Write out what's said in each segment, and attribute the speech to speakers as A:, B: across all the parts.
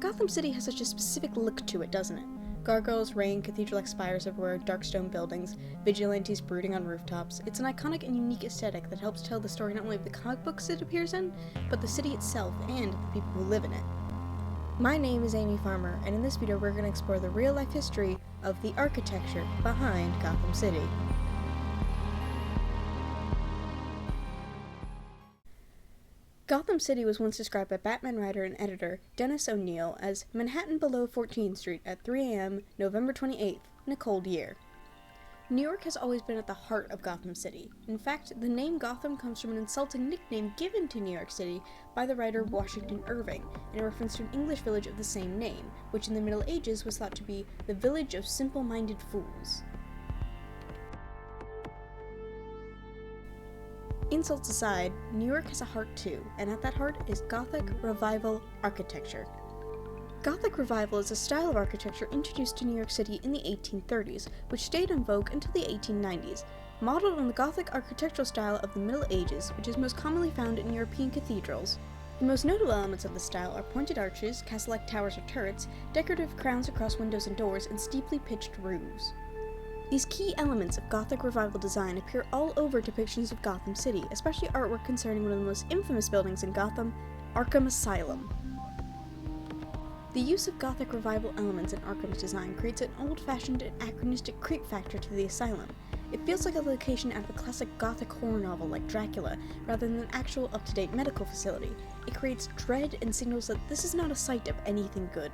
A: Gotham City has such a specific look to it, doesn't it? Gargoyles, rain, cathedral-like spires everywhere, dark stone buildings, vigilantes brooding on rooftops. It's an iconic and unique aesthetic that helps tell the story not only of the comic books it appears in, but the city itself and the people who live in it. My name is Amy Farmer, and in this video we're going to explore the real-life history of the architecture behind Gotham City. Gotham City was once described by Batman writer and editor Dennis O'Neil as Manhattan below 14th Street at 3 a.m. November 28th in a cold year. New York has always been at the heart of Gotham City. In fact, the name Gotham comes from an insulting nickname given to New York City by the writer Washington Irving, in reference to an English village of the same name, which in the Middle Ages was thought to be the village of simple-minded fools. Insults aside, New York has a heart too, and at that heart is Gothic Revival architecture. Gothic Revival is a style of architecture introduced to New York City in the 1830s, which stayed in vogue until the 1890s, modeled on the Gothic architectural style of the Middle Ages, which is most commonly found in European cathedrals. The most notable elements of the style are pointed arches, castle-like towers or turrets, decorative crowns across windows and doors, and steeply pitched roofs. These key elements of Gothic Revival design appear all over depictions of Gotham City, especially artwork concerning one of the most infamous buildings in Gotham, Arkham Asylum. The use of Gothic Revival elements in Arkham's design creates an old-fashioned and anachronistic creep factor to the asylum. It feels like a location out of a classic Gothic horror novel like Dracula, rather than an actual up-to-date medical facility. It creates dread and signals that this is not a site of anything good.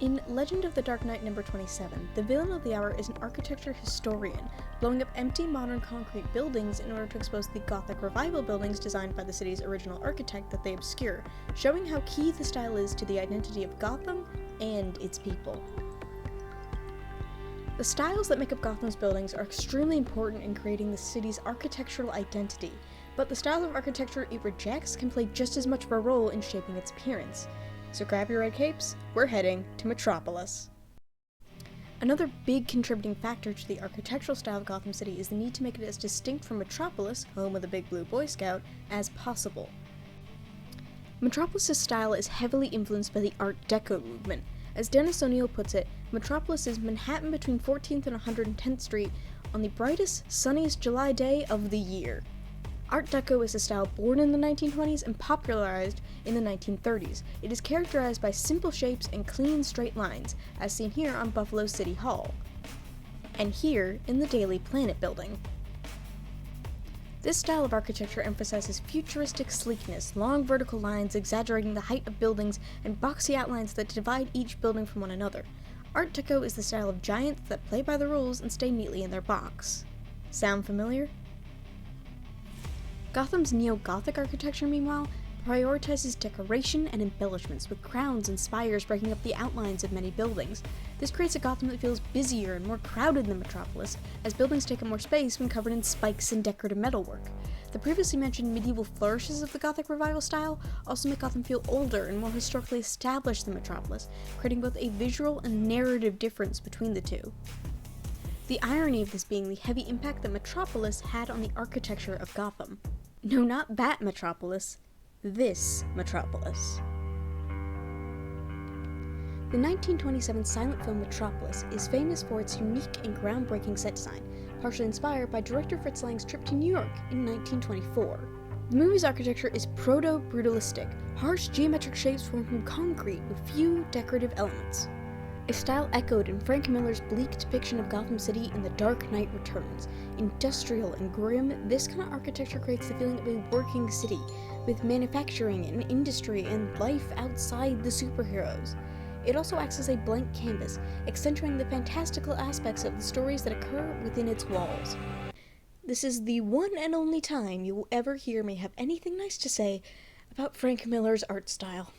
A: In Legend of the Dark Knight number 27, the villain of the hour is an architecture historian, blowing up empty modern concrete buildings in order to expose the Gothic Revival buildings designed by the city's original architect that they obscure, showing how key the style is to the identity of Gotham and its people. The styles that make up Gotham's buildings are extremely important in creating the city's architectural identity, but the style of architecture it rejects can play just as much of a role in shaping its appearance. So grab your red capes, we're heading to Metropolis. Another big contributing factor to the architectural style of Gotham City is the need to make it as distinct from Metropolis, home of the Big Blue Boy Scout, as possible. Metropolis' style is heavily influenced by the Art Deco movement. As Dennis O'Neil puts it, Metropolis is Manhattan between 14th and 110th Street on the brightest, sunniest July day of the year. Art Deco is a style born in the 1920s and popularized in the 1930s. It is characterized by simple shapes and clean, straight lines, as seen here on Buffalo City Hall, and here in the Daily Planet building. This style of architecture emphasizes futuristic sleekness, long vertical lines exaggerating the height of buildings, and boxy outlines that divide each building from one another. Art Deco is the style of giants that play by the rules and stay neatly in their box. Sound familiar? Gotham's neo-Gothic architecture, meanwhile, prioritizes decoration and embellishments, with crowns and spires breaking up the outlines of many buildings. This creates a Gotham that feels busier and more crowded than Metropolis, as buildings take up more space when covered in spikes and decorative metalwork. The previously mentioned medieval flourishes of the Gothic Revival style also make Gotham feel older and more historically established than Metropolis, creating both a visual and narrative difference between the two. The irony of this being the heavy impact that Metropolis had on the architecture of Gotham. No, not that Metropolis. This Metropolis. The 1927 silent film Metropolis is famous for its unique and groundbreaking set design, partially inspired by director Fritz Lang's trip to New York in 1924. The movie's architecture is proto-brutalistic, harsh geometric shapes formed from concrete with few decorative elements. A style echoed in Frank Miller's bleak depiction of Gotham City in The Dark Knight Returns. Industrial and grim, this kind of architecture creates the feeling of a working city, with manufacturing and industry and life outside the superheroes. It also acts as a blank canvas, accentuating the fantastical aspects of the stories that occur within its walls. This is the one and only time you will ever hear me have anything nice to say about Frank Miller's art style.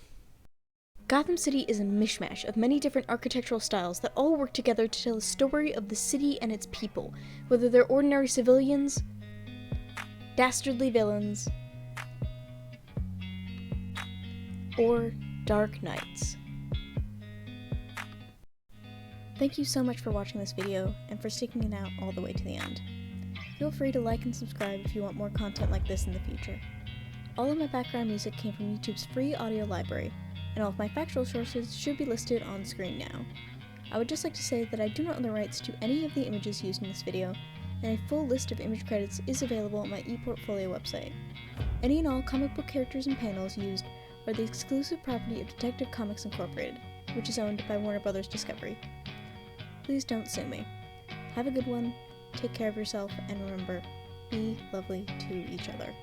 A: Gotham City is a mishmash of many different architectural styles that all work together to tell the story of the city and its people, whether they're ordinary civilians, dastardly villains, or dark knights. Thank you so much for watching this video, and for sticking it out all the way to the end. Feel free to like and subscribe if you want more content like this in the future. All of my background music came from YouTube's free audio library. and all of my factual sources should be listed on screen now. I would just like to say that I do not own the rights to any of the images used in this video, and a full list of image credits is available on my ePortfolio website. Any and all comic book characters and panels used are the exclusive property of Detective Comics Incorporated, which is owned by Warner Bros. Discovery. Please don't sue me. Have a good one, take care of yourself, and remember, be lovely to each other.